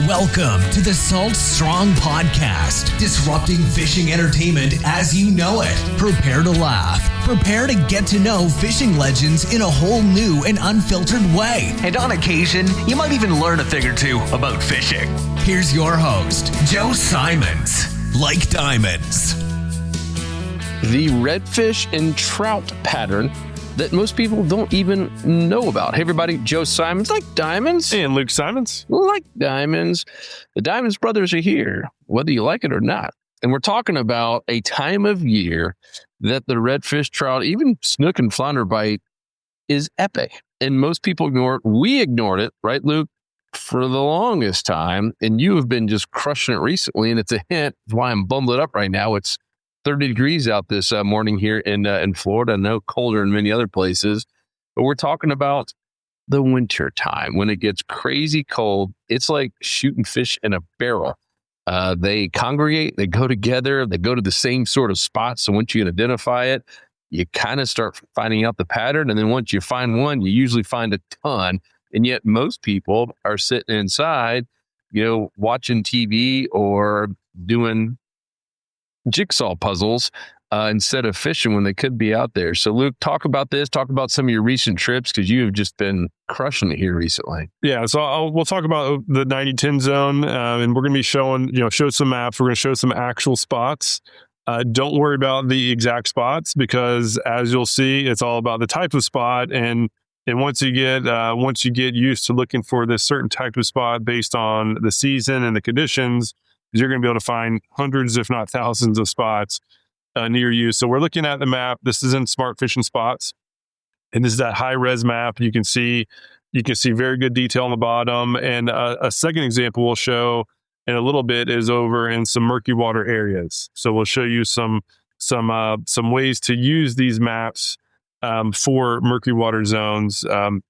Welcome to the Salt Strong Podcast, disrupting fishing entertainment as you know it. Prepare to laugh. Prepare to get to know fishing legends in a whole new and unfiltered way. And on occasion, you might even learn a thing or two about fishing. Here's your host, Joe Simons. Like diamonds. The redfish and trout pattern that most people don't even know about. Hey everybody, Joe Simons, like diamonds. And Luke Simons. Like diamonds. The Diamonds brothers are here, whether you like it or not. And we're talking about a time of year that the redfish, trout, even snook and flounder bite is epic. And most people ignore it. We ignored it, right, Luke, for the longest time. And you have been just crushing it recently. And it's a hint of why I'm bundled up right now. It's 30 degrees out this morning here in Florida. No colder in many other places. But we're talking about the winter time when it gets crazy cold. It's like shooting fish in a barrel. They congregate, they go together, they go to the same sort of spot. So once you can identify it, you kind of start finding out the pattern. And then once you find one, you usually find a ton. And yet most people are sitting inside, watching TV or doing jigsaw puzzles instead of fishing when they could be out there. So Luke, talk about this, talk about some of your recent trips, because you have just been crushing it here recently. Yeah, so we'll talk about the 90-10 zone, and we're going to be show some maps. We're going to show some actual spots. Don't worry about the exact spots, because as you'll see, it's all about the type of spot. And once you get used to looking for this certain type of spot based on the season and the conditions, you're going to be able to find hundreds, if not thousands, of spots near you. So we're looking at the map. This is in Smart Fishing Spots, and this is that high res map. You can see very good detail on the bottom. And a second example we'll show in a little bit is over in some murky water areas. So we'll show you some ways to use these maps for murky water zones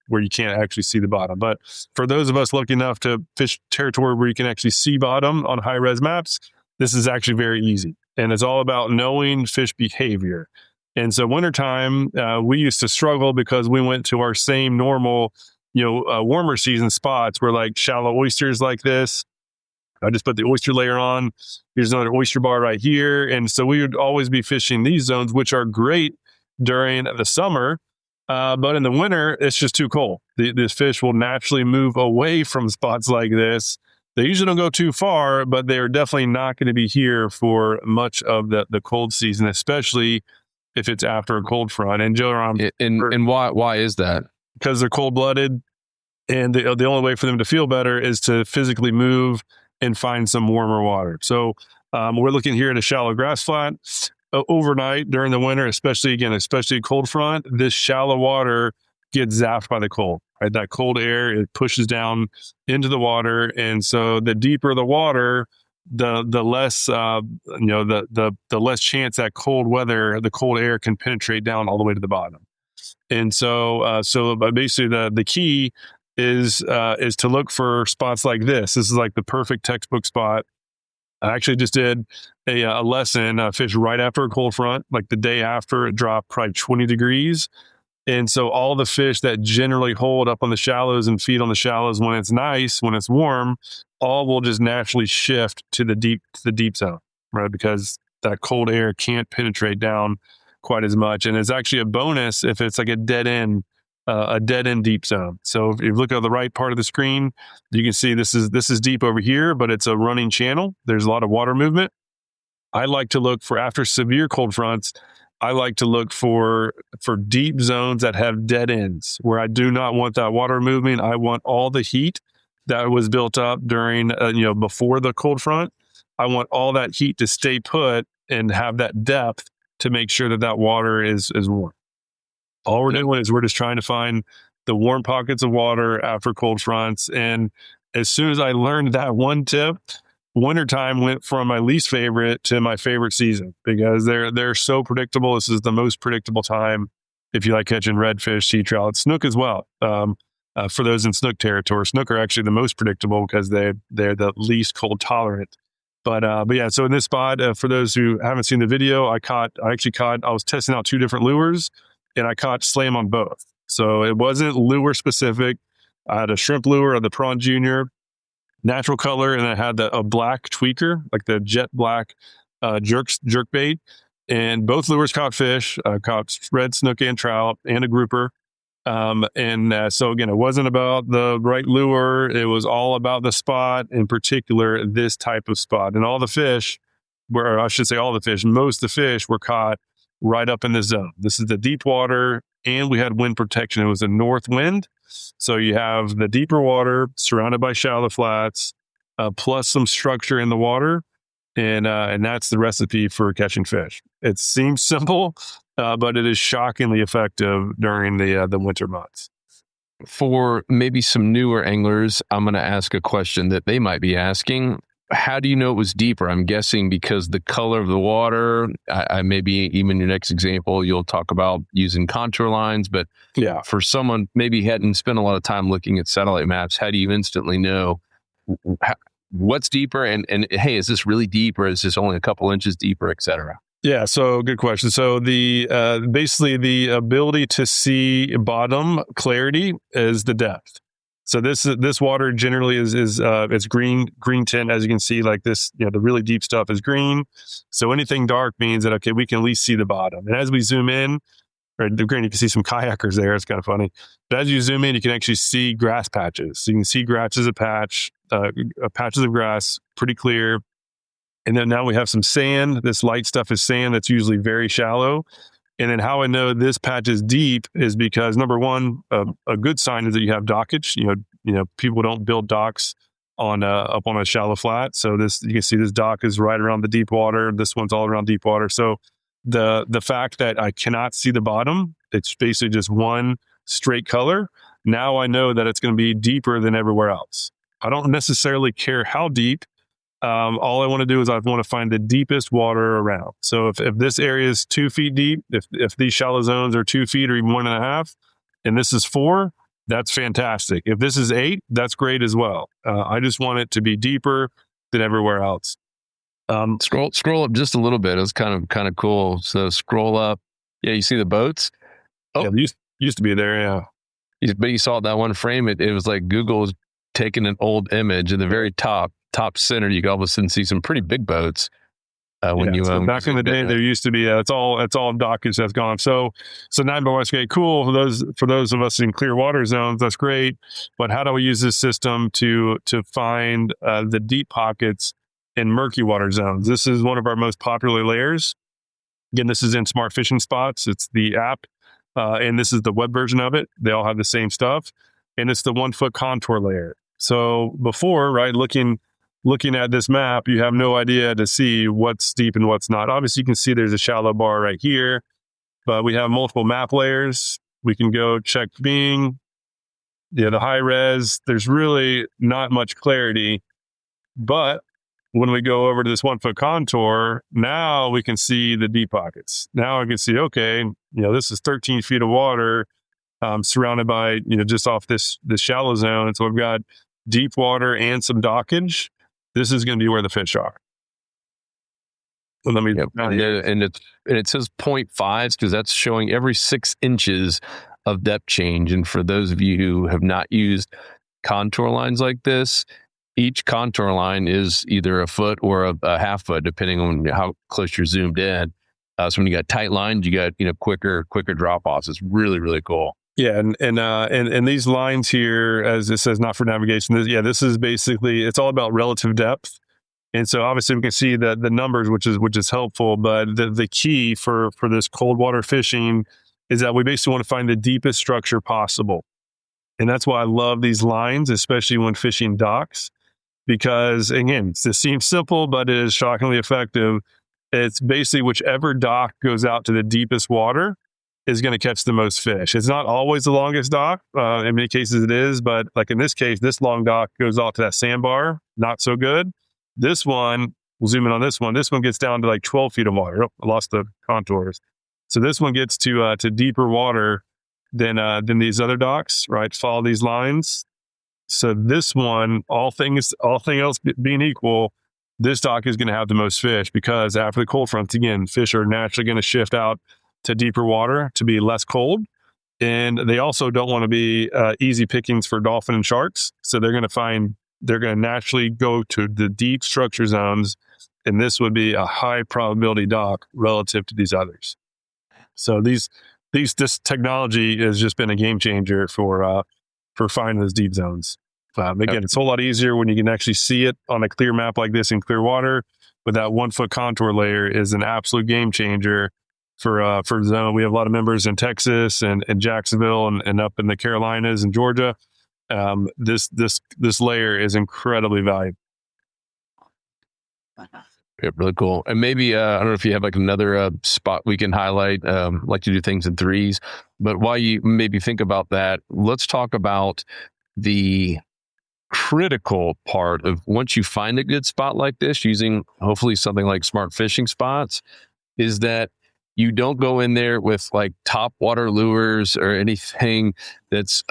where you can't actually see the bottom. But for those of us lucky enough to fish territory where you can actually see bottom on high-res maps, this is actually very easy. And it's all about knowing fish behavior. And so wintertime, we used to struggle because we went to our same normal, warmer season spots where like shallow oysters like this. I just put the oyster layer on. Here's another oyster bar right here. And so we would always be fishing these zones, which are great during the summer, but in the winter, it's just too cold. The fish will naturally move away from spots like this. They usually don't go too far, but they're definitely not going to be here for much of the cold season, especially if it's after a cold front. And Joe, and why is that? Because they're cold-blooded, and the only way for them to feel better is to physically move and find some warmer water. So we're looking here at a shallow grass flat. Overnight during the winter, especially a cold front, this shallow water gets zapped by the cold, right? That cold air, it pushes down into the water. And so the deeper the water, the less, the less chance that the cold air can penetrate down all the way to the bottom. And so basically the key is to look for spots like this. This is like the perfect textbook spot. I actually just did a lesson, fish right after a cold front, like the day after it dropped probably 20 degrees. And so all the fish that generally hold up on the shallows and feed on the shallows when it's nice, when it's warm, all will just naturally shift to the deep zone, right? Because that cold air can't penetrate down quite as much. And it's actually a bonus if it's like a dead end deep zone. So if you look at the right part of the screen, you can see this is deep over here, but it's a running channel. There's a lot of water movement. I like to look for, after severe cold fronts, I like to look for deep zones that have dead ends where I do not want that water moving. I want all the heat that was built up during, before the cold front. I want all that heat to stay put and have that depth to make sure that water is warm. All we're doing is we're just trying to find the warm pockets of water after cold fronts. And as soon as I learned that one tip, wintertime went from my least favorite to my favorite season because they're so predictable. This is the most predictable time if you like catching redfish, sea trout, snook as well. For those in snook territory, snook are actually the most predictable because they're the least cold tolerant. But yeah, so in this spot, for those who haven't seen the video, I was testing out two different lures and I caught slam on both. So it wasn't lure specific. I had a shrimp lure of the Prawn Junior, natural color, and I had a black tweaker, like the jet black jerk bait. And both lures caught fish, caught red snook and trout and a grouper. So again, it wasn't about the right lure. It was all about the spot, in particular, this type of spot. And all the fish were, or I should say all the fish, most of the fish were caught right up in the zone. This is the deep water, and we had wind protection. It was a north wind. So you have the deeper water surrounded by shallow flats, plus some structure in the water. And that's the recipe for catching fish. It seems simple, but it is shockingly effective during the winter months. For maybe some newer anglers, I'm going to ask a question that they might be asking. How do you know it was deeper? I'm guessing because the color of the water. I maybe even your next example, you'll talk about using contour lines. But yeah, for someone maybe hadn't spent a lot of time looking at satellite maps, how do you instantly know what's deeper? And hey, is this really deep, or is this only a couple inches deeper, et cetera? Yeah, so good question. So the basically the ability to see bottom clarity is the depth. So this water generally is it's green tint, as you can see. Like this, the really deep stuff is green. So anything dark means that we can at least see the bottom. And as we zoom in, or the green, you can see some kayakers there. It's kind of funny. But as you zoom in, you can actually see grass patches. So you can see patches of grass, pretty clear. And then now we have some sand. This light stuff is sand that's usually very shallow. And then how I know this patch is deep is because, number one, a good sign is that you have dockage. People don't build docks up on a shallow flat. So you can see this dock is right around the deep water. This one's all around deep water. So the fact that I cannot see the bottom, it's basically just one straight color. Now I know that it's going to be deeper than everywhere else. I don't necessarily care how deep. All I want to do is I want to find the deepest water around. So if this area is 2 feet deep, if these shallow zones are 2 feet or even 1.5, and this is 4, that's fantastic. If this is 8, that's great as well. I just want it to be deeper than everywhere else. Scroll up just a little bit. It was kind of cool. So scroll up. Yeah, you see the boats? Oh, yeah, used to be there. Yeah, but you saw that one frame. It was like Google was taking an old image in the very top center. You can all of a sudden see some pretty big boats. So back in the day, there used to be it's all dockage that's gone. So now, okay, cool. For those of us in clear water zones, that's great. But how do we use this system to find the deep pockets in murky water zones? This is one of our most popular layers. Again, this is in Smart Fishing Spots. It's the app, and this is the web version of it. They all have the same stuff, and it's the 1 foot contour layer. So before, right, looking at this map, you have no idea to see what's deep and what's not. Obviously, you can see there's a shallow bar right here, but we have multiple map layers. We can go check Bing, the high res. There's really not much clarity, but when we go over to this 1 foot contour, now we can see the deep pockets. Now I can see, okay, this is 13 feet of water surrounded by, just off this shallow zone. And so I've got deep water and some dockage. This is going to be where the fish are. Well, let me. Yep. And it says 0.5 because that's showing every 6 inches of depth change. And for those of you who have not used contour lines like this, each contour line is either a foot or a half foot, depending on how close you're zoomed in. So when you got tight lines, you got quicker drop offs. It's really, really cool. Yeah, and these lines here, as it says, not for navigation. This is basically, it's all about relative depth, and so obviously we can see the numbers, which is helpful. But the key for this cold water fishing is that we basically want to find the deepest structure possible, and that's why I love these lines, especially when fishing docks, because again, this seems simple, but it is shockingly effective. It's basically whichever dock goes out to the deepest water is going to catch the most fish. It's not always the longest dock. In many cases it is, but like in this case, this long dock goes off to that sandbar. Not so good. This one, we'll zoom in on this one. This one gets down to like 12 feet of water. Oh, I lost the contours. So this one gets to deeper water than these other docks, right? Follow these lines. So this one, all things else being equal, this dock is going to have the most fish because after the cold fronts, again, fish are naturally going to shift out to deeper water to be less cold. And they also don't want to be easy pickings for dolphin and sharks. So they're going to naturally go to the deep structure zones. And this would be a high probability dock relative to these others. So this technology has just been a game changer for finding those deep zones. Again, it's a whole lot easier when you can actually see it on a clear map like this in clear water. But that 1 foot contour layer is an absolute game changer for the zone. We have a lot of members in Texas and Jacksonville and up in the Carolinas and Georgia. This layer is incredibly valuable. Yeah, really cool. And maybe, I don't know if you have like another spot we can highlight, like to do things in threes, but while you maybe think about that, let's talk about the critical part of once you find a good spot like this, using hopefully something like Smart Fishing Spots, is that you don't go in there with like top water lures or anything that's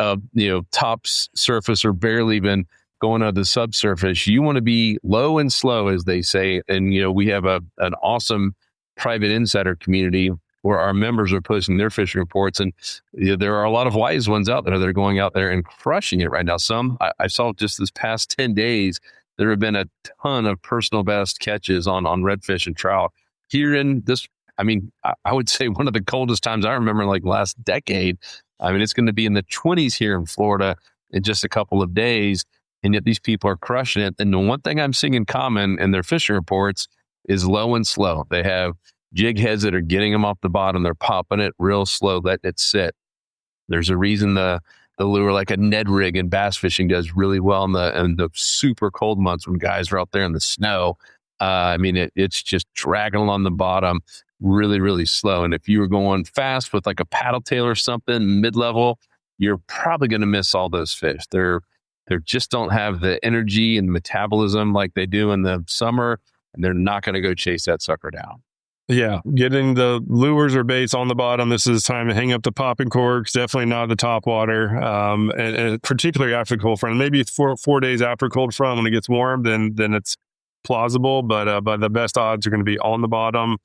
top surface or barely even going on the subsurface. You want to be low and slow, as they say. And we have an awesome private insider community where our members are posting their fishing reports, and there are a lot of wise ones out there that are going out there and crushing it right now. Some I saw just this past 10 days, there have been a ton of personal best catches on redfish and trout here in this. I mean, I would say one of the coldest times I remember, like last decade. I mean, it's going to be in the 20s here in Florida in just a couple of days, and yet these people are crushing it. And the one thing I'm seeing in common in their fishing reports is low and slow. They have jig heads that are getting them off the bottom. They're popping it real slow, letting it sit. There's a reason the lure like a Ned rig in bass fishing does really well in the super cold months when guys are out there in the snow. I mean, it's just dragging along the bottom really, really slow. And if you were going fast with like a paddle tail or something mid-level, you're probably going to miss all those fish. They just don't have the energy and metabolism like they do in the summer, and they're not going to go chase that sucker down. Yeah, getting the lures or baits on the bottom. This is time to hang up the popping corks. Definitely not the top water, and particularly after cold front. Maybe 4 days after cold front when it gets warm, then it's plausible. But the best odds are going to be on the bottom,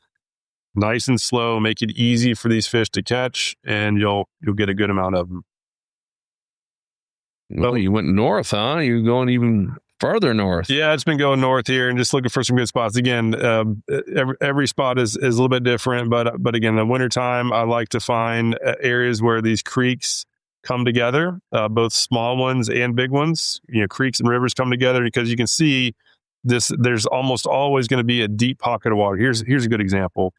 nice and slow. Make it easy for these fish to catch, and you'll get a good amount of them. Well, you went north, huh? You're going even farther north. Yeah, it's been going north here and just looking for some good spots. Again, every spot is a little bit different, but again, in the wintertime, I like to find areas where these creeks come together, both small ones and big ones. Creeks and rivers come together because you can see this. There's almost always going to be a deep pocket of water. Here's a good example.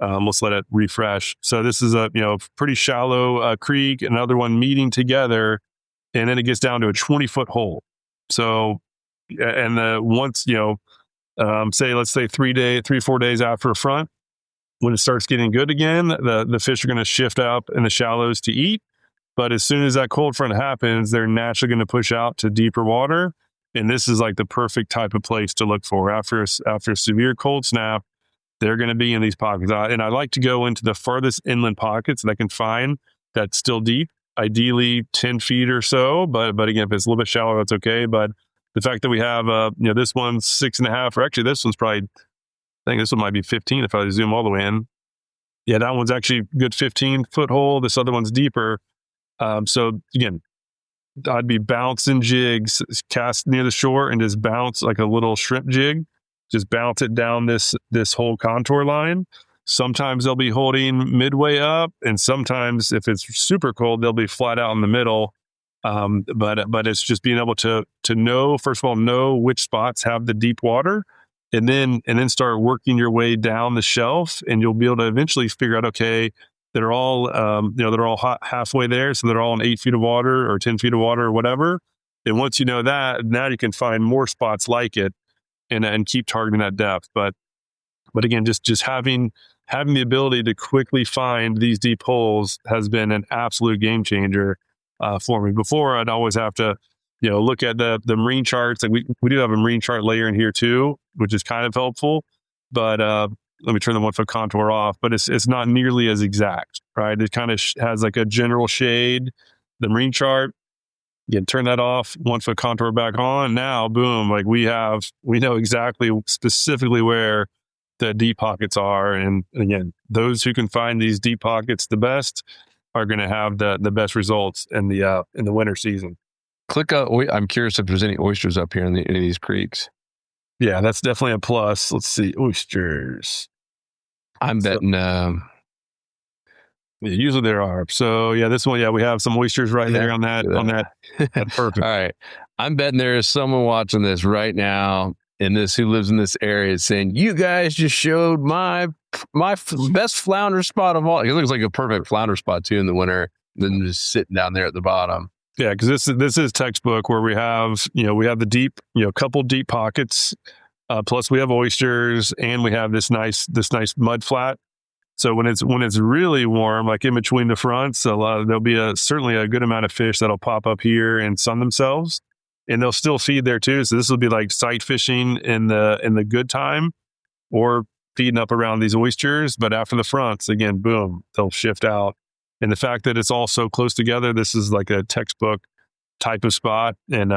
Let's let it refresh. So this is a pretty shallow creek, another one meeting together, and then it gets down to a 20-foot hole. So, and once, let's say 3-4 days after a front, when it starts getting good again, the fish are going to shift up in the shallows to eat. But as soon as that cold front happens, they're naturally going to push out to deeper water. And this is like the perfect type of place to look for. After a severe cold snap, they're going to be in these pockets. And I like to go into the farthest inland pockets that I can find that's still deep. Ideally 10 feet or so, but again, if it's a little bit shallower, that's okay. But the fact that we have, this one's 6.5, or actually this one's probably, I think this one might be 15 if I zoom all the way in. Yeah, that one's actually a good 15-foot hole. This other one's deeper. So again, I'd be bouncing jigs, cast near the shore and just bounce like a little shrimp jig, just bounce it down this whole contour line. Sometimes they'll be holding midway up, and sometimes if it's super cold, they'll be flat out in the middle. But it's just being able to know, first of all, know which spots have the deep water, and then start working your way down the shelf, and you'll be able to eventually figure out, okay, they're all halfway there, so they're all in 8 feet of water or 10 feet of water or whatever. And once you know that, now you can find more spots like it, and keep targeting that depth. But again, just having the ability to quickly find these deep holes has been an absolute game changer for me. Before, I'd always have to, look at the marine charts. Like we do have a marine chart layer in here too, which is kind of helpful. But let me turn the 1 foot contour off. But it's not nearly as exact, right? It kind of has like a general shade. The marine chart, you can turn that off, 1 foot contour back on. Now, boom, like we know exactly specifically where the deep pockets are. And again, those who can find these deep pockets the best, are going to have the best results in the winter season. I'm curious if there's any oysters up here in any of these creeks. Yeah, that's definitely a plus. Let's see, oysters. I'm betting. Usually there are. So yeah, this one, we have some oysters right there on that. That's perfect. All right, I'm betting there is someone watching this right now, and who lives in this area saying, "You guys just showed my best flounder spot of all." It looks like a perfect flounder spot too in the winter. Then just sitting down there at the bottom. Yeah, because this is textbook where we have the deep, couple deep pockets, plus we have oysters, and we have this nice mud flat. So when it's really warm, like in between the fronts, there'll be certainly a good amount of fish that'll pop up here and sun themselves, and they'll still feed there too. So this will be like sight fishing in the good time, or feeding up around these oysters. But after the fronts, again, boom, they'll shift out. And the fact that it's all so close together, this is like a textbook type of spot. And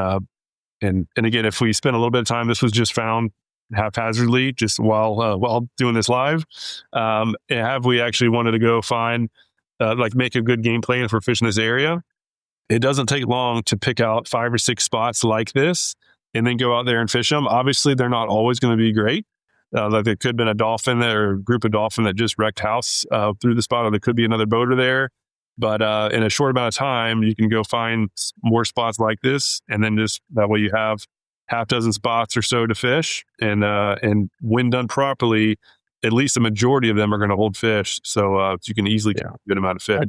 again, if we spend a little bit of time, this was just found haphazardly just while doing this live. Have we actually wanted to go find, make a good game plan for fishing this area? It doesn't take long to pick out 5 or 6 spots like this and then go out there and fish them. Obviously, they're not always going to be great. Like there could have been a dolphin there, or a group of dolphin that just wrecked house through the spot, or there could be another boater there. But in a short amount of time, you can go find more spots like this, and then just that way you have half dozen spots or so to fish, and when done properly, at least a majority of them are going to hold fish. So you can easily get a good amount of fish.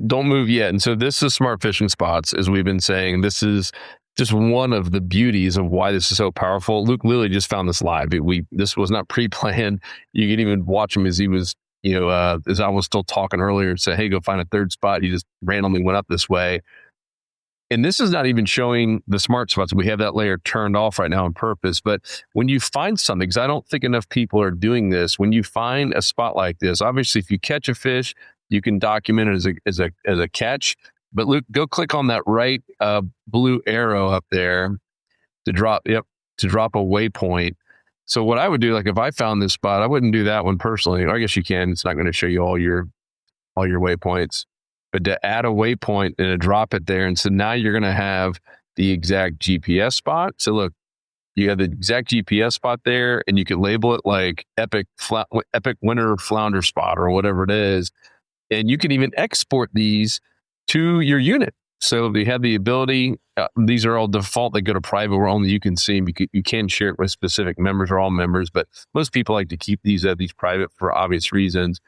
Don't move yet. And so this is smart fishing spots, as we've been saying. This is just one of the beauties of why this is so powerful. Luke literally just found this live. This was not pre-planned. You can even watch him as he was, as I was still talking earlier, and say, "Hey, go find a third spot." He just randomly went up this way. And this is not even showing the smart spots. We have that layer turned off right now on purpose. But when you find something, because I don't think enough people are doing this, when you find a spot like this, obviously if you catch a fish, you can document it as a catch. But Luke, go click on that right blue arrow up there to drop a waypoint. So what I would do, like if I found this spot, I wouldn't do that one personally. Or I guess you can. It's not going to show you all your waypoints. But to add a waypoint and to drop it there. And so now you're going to have the exact GPS spot. So look, you have the exact GPS spot there, and you can label it like epic winter flounder spot or whatever it is. And you can even export these to your unit. So they have the ability, these are all default, they go to private where only you can see them. You can share it with specific members or all members, but most people like to keep these private for obvious reasons.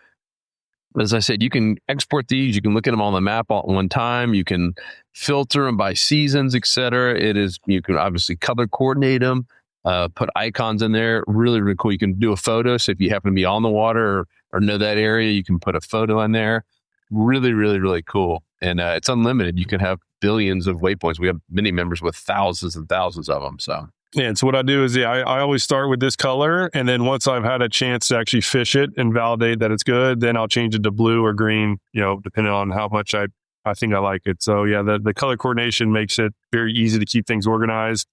As I said, you can export these. You can look at them on the map all at one time. You can filter them by seasons, etc. You can obviously color coordinate them, put icons in there. Really, really cool. You can do a photo. So if you happen to be on the water or know that area, you can put a photo in there. Really, really, really cool. And it's unlimited. You can have billions of waypoints. We have many members with thousands and thousands of them. So. Yeah, and so what I do is, I always start with this color, and then once I've had a chance to actually fish it and validate that it's good, then I'll change it to blue or green, depending on how much I think I like it. So yeah, the color coordination makes it very easy to keep things organized.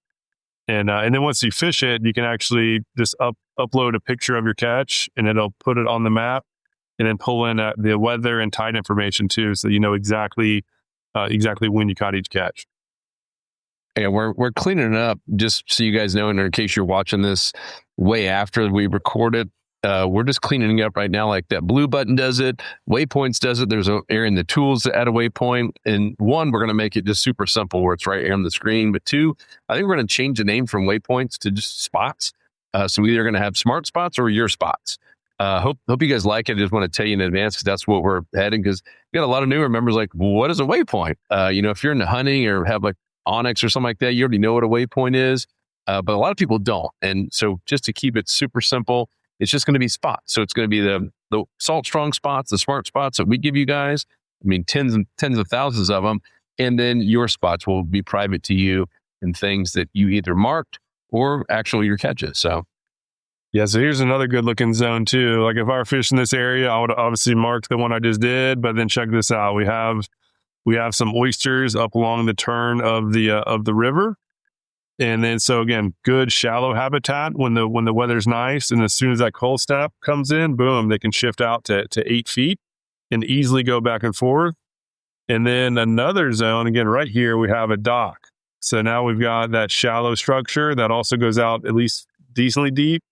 And then once you fish it, you can actually just upload a picture of your catch, and it'll put it on the map, and then pull in the weather and tide information too, so you know exactly when you caught each catch. Yeah, we're cleaning it up, just so you guys know, and in case you're watching this way after we record it, we're just cleaning it up right now. Like that blue button does it, Waypoints does it. There's an area in the tools to add a waypoint. And one, we're going to make it just super simple where it's right here on the screen. But two, I think we're going to change the name from waypoints to just spots. So we're either going to have smart spots or your spots. Hope you guys like it. I just want to tell you in advance, because that's what we're heading, because we got a lot of newer members like, well, what is a waypoint? If you're into hunting or have like Onyx or something like that, you already know what a waypoint is, but a lot of people don't. And so just to keep it super simple, it's just going to be spots. So it's going to be the Salt Strong spots, the smart spots that we give you guys. I mean, tens of thousands of them. And then your spots will be private to you and things that you either marked or actually your catches. So. Yeah, so here's another good looking zone too. Like if I were fishing this area, I would obviously mark the one I just did, but then check this out. We have some oysters up along the turn of the river. And then, so again, good shallow habitat when the weather's nice. And as soon as that cold snap comes in, boom, they can shift out to 8 feet and easily go back and forth. And then another zone, again, right here, we have a dock. So now we've got that shallow structure that also goes out at least decently deep.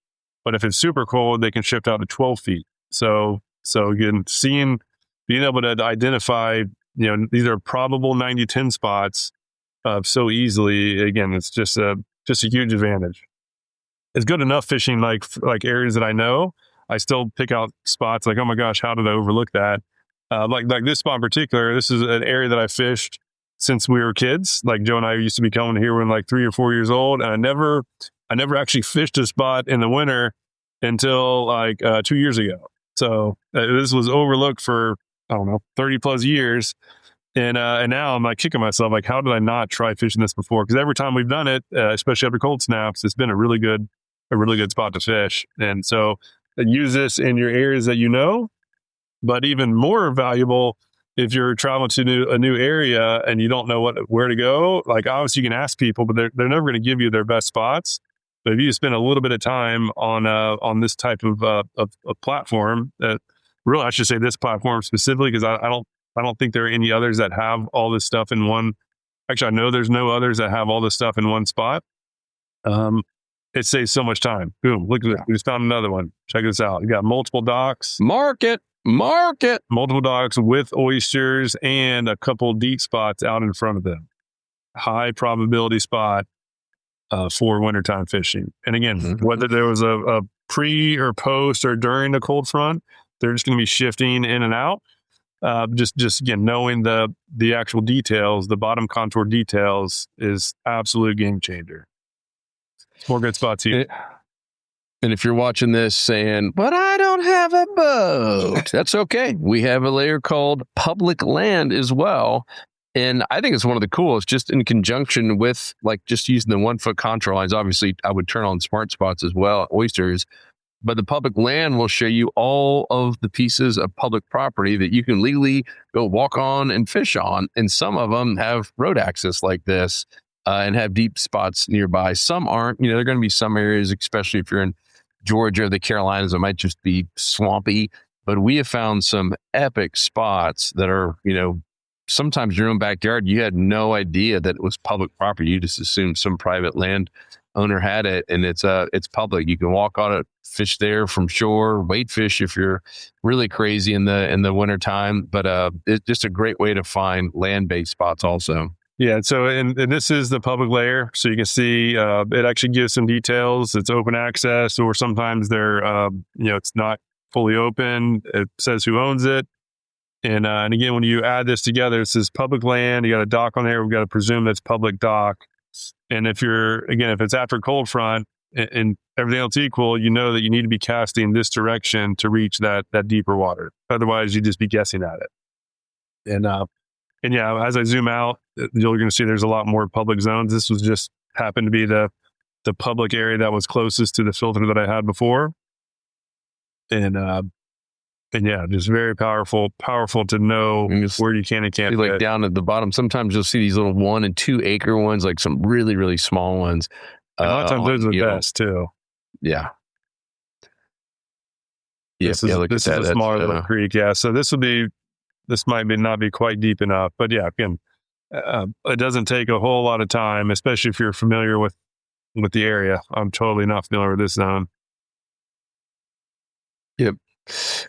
But if it's super cold, they can shift out to 12 feet. So again, being able to identify, these are probable 90-10 spots so easily. Again, it's just a huge advantage. It's good enough fishing like areas that I know. I still pick out spots like, oh my gosh, how did I overlook that? Like this spot in particular, this is an area that I fished since we were kids. Like Joe and I used to be coming here when like 3 or 4 years old, and I never actually fished a spot in the winter until like 2 years ago. So this was overlooked for, I don't know, 30 plus years. And now I'm like kicking myself, like, how did I not try fishing this before? Because every time we've done it, especially after cold snaps, it's been a really good spot to fish. And so use this in your areas that you know, but even more valuable if you're traveling to a new area and you don't know where to go. Like obviously you can ask people, but they're never going to give you their best spots. But if you spend a little bit of time on this type of platform, I should say this platform specifically, because I don't think there are any others that have all this stuff in one. Actually, I know there's no others that have all this stuff in one spot. It saves so much time. Boom, look at this. We just found another one. Check this out. You got multiple docks. Market. Multiple docks with oysters and a couple deep spots out in front of them. High probability spot for wintertime fishing. And again, whether there was a pre or post or during the cold front, they're just going to be shifting in and out. Just again, knowing the actual details, the bottom contour details is absolute game changer. More good spots here. And if you're watching this saying, but I don't have a boat, that's okay. We have a layer called public land as well. And I think it's one of the coolest, just in conjunction with like just using the 1 foot contour lines. Obviously, I would turn on smart spots as well, oysters. But the public land will show you all of the pieces of public property that you can legally go walk on and fish on. And some of them have road access like this and have deep spots nearby. Some aren't. There are going to be some areas, especially if you're in Georgia or the Carolinas, it might just be swampy. But we have found some epic spots that are, sometimes your own backyard. You had no idea that it was public property. You just assumed some private land owner had it, and it's public. You can walk on it, fish there from shore, wade fish if you're really crazy in the wintertime. But it's just a great way to find land-based spots also. Yeah, so and this is the public layer, so you can see it actually gives some details. It's open access, or sometimes they're it's not fully open. It says who owns it, and again, when you add this together, it says public land. You got a dock on there. We've got to presume that's public dock. And if it's after cold front and everything else equal, you know that you need to be casting this direction to reach that deeper water. Otherwise, you'd just be guessing at it. And yeah, as I zoom out, you're going to see there's a lot more public zones. This was just happened to be the public area that was closest to the filter that I had before. And yeah, just very powerful to know where you can and can't. Like down at the bottom, sometimes you'll see these little 1 and 2 acre ones, like some really, really small ones. A lot of times those are the best too. Yeah. This is a smaller little creek. Yeah. So this might not be quite deep enough, but yeah, again, it doesn't take a whole lot of time, especially if you're familiar with the area. I'm totally not familiar with this zone. Yep.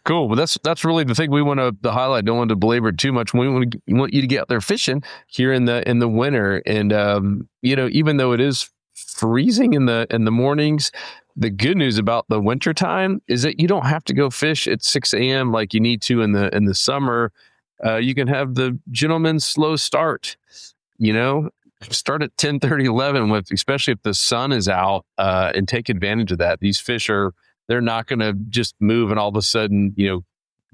Cool. Well, that's really the thing we want to highlight. Don't want to belabor it too much. We want you to get out there fishing here in the winter, and even though it is freezing in the mornings, the good news about the winter time is that you don't have to go fish at 6 a.m. like you need to in the summer. You can have the gentleman's slow start. Start at 10:30, 11, especially if the sun is out, and take advantage of that. These fish they're not going to just move and all of a sudden,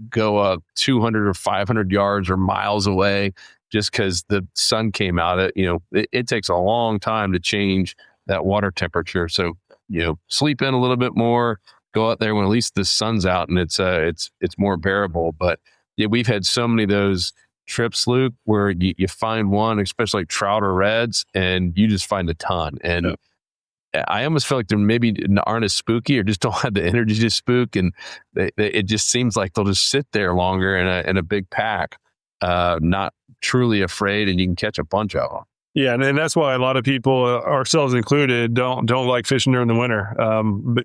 go 200 or 500 yards or miles away just because the sun came out. It takes a long time to change that water temperature. So, sleep in a little bit more, go out there when at least the sun's out and it's more bearable. But yeah, we've had so many of those trips, Luke, where you find one, especially like trout or reds, and you just find a ton. And I almost feel like they maybe aren't as spooky or just don't have the energy to spook. And it just seems like they'll just sit there longer in a big pack. not truly afraid, and you can catch a bunch of them. Yeah, and that's why a lot of people, ourselves included, don't like fishing during the winter. But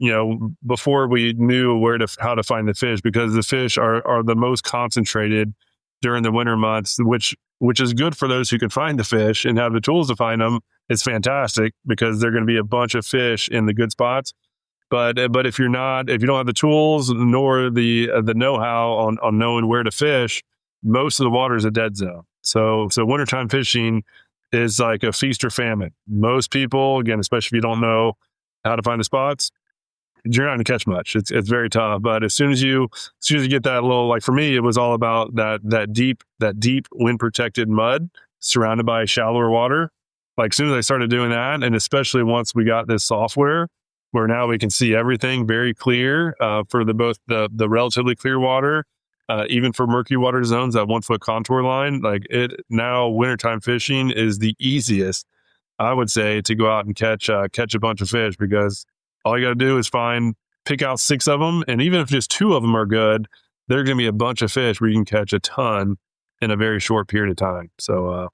before we knew how to find the fish, because the fish are the most concentrated during the winter months, which is good for those who can find the fish and have the tools to find them. It's fantastic because they're going to be a bunch of fish in the good spots. But if you don't have the tools nor the know-how on knowing where to fish, most of the water is a dead zone. So wintertime fishing is like a feast or famine. Most people, again, especially if you don't know how to find the spots, you're not going to catch much. It's very tough. But as soon as you get that little, like for me, it was all about that deep wind protected mud surrounded by shallower water. Like as soon as I started doing that, and especially once we got this software where now we can see everything very clear for both the relatively clear water, even for murky water zones, that 1 foot contour line, now wintertime fishing is the easiest, I would say, to go out and catch a bunch of fish, because all you got to do is pick out 6 of them. And even if just 2 of them are good, they're going to be a bunch of fish where you can catch a ton in a very short period of time. So,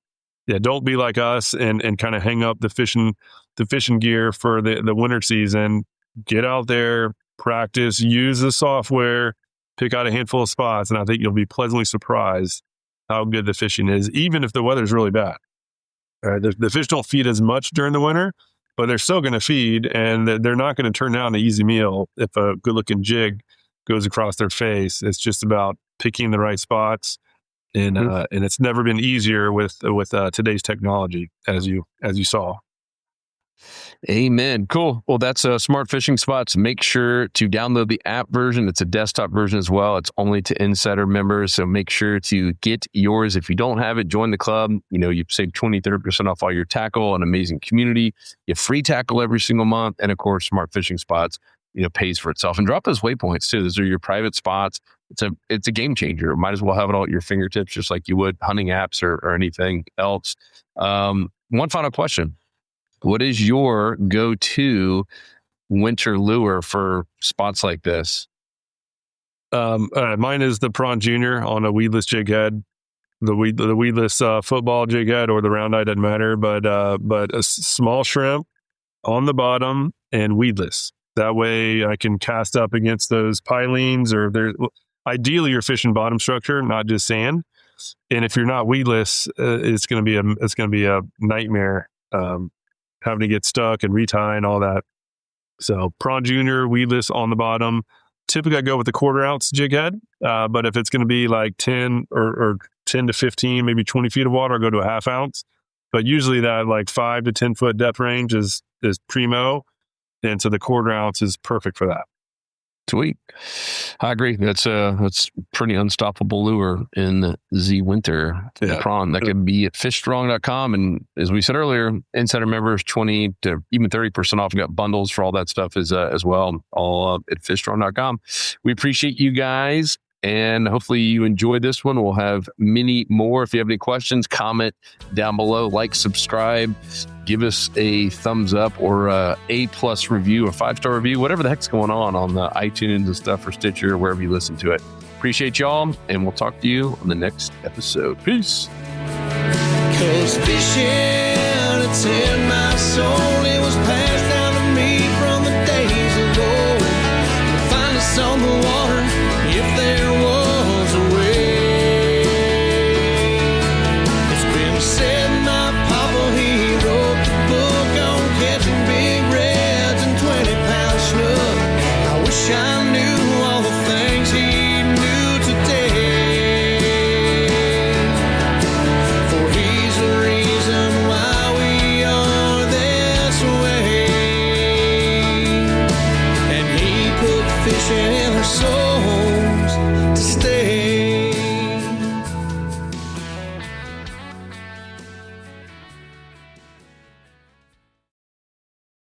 don't be like us and kind of hang up the fishing gear for the winter season. Get out there, practice, use the software, pick out a handful of spots, and I think you'll be pleasantly surprised how good the fishing is, even if the weather's really bad. The fish don't feed as much during the winter, but they're still going to feed, and they're not going to turn down an easy meal if a good-looking jig goes across their face. It's just about picking the right spots, and it's never been easier with today's technology, as you saw. Amen. Cool. Well, that's Smart Fishing Spots. Make sure to download the app version. It's a desktop version as well. It's only to Insider members. So make sure to get yours. If you don't have it, join the club. You save 20-30% off all your tackle, an amazing community. You have free tackle every single month. And of course, Smart Fishing Spots, pays for itself. And drop those waypoints too. Those are your private spots. It's a game changer. Might as well have it all at your fingertips, just like you would hunting apps or anything else. One final question. What is your go-to winter lure for spots like this? Mine is the Prawn Junior on a weedless jig head. The weedless football jig head or the round eye, doesn't matter, but a small shrimp on the bottom and weedless. That way I can cast up against those pilings, or ideally you're fishing bottom structure, not just sand. And if you're not weedless, it's going to be a nightmare. Having to get stuck and retie and all that. So Prawn Junior, weedless on the bottom. Typically I go with the 1/4 ounce jig head. But if it's going to be like 10 or 10 to 15, maybe 20 feet of water, I'll go to a 1/2 ounce. But usually that like 5 to 10 foot depth range is primo. And so the 1/4 ounce is perfect for that. Sweet. I agree. That's pretty unstoppable lure in the winter. Yeah. Prawn. That could be at fishstrong.com. And as we said earlier, Insider members, 20 to even 30% off. We got bundles for all that stuff as well, all at fishstrong.com. We appreciate you guys. And hopefully you enjoyed this one. We'll have many more. If you have any questions, comment down below, like, subscribe, give us a thumbs up or a A+ review, a 5-star review, whatever the heck's going on the iTunes and stuff, or Stitcher, wherever you listen to it. Appreciate y'all, and we'll talk to you on the next episode. Peace. 'Cause fishing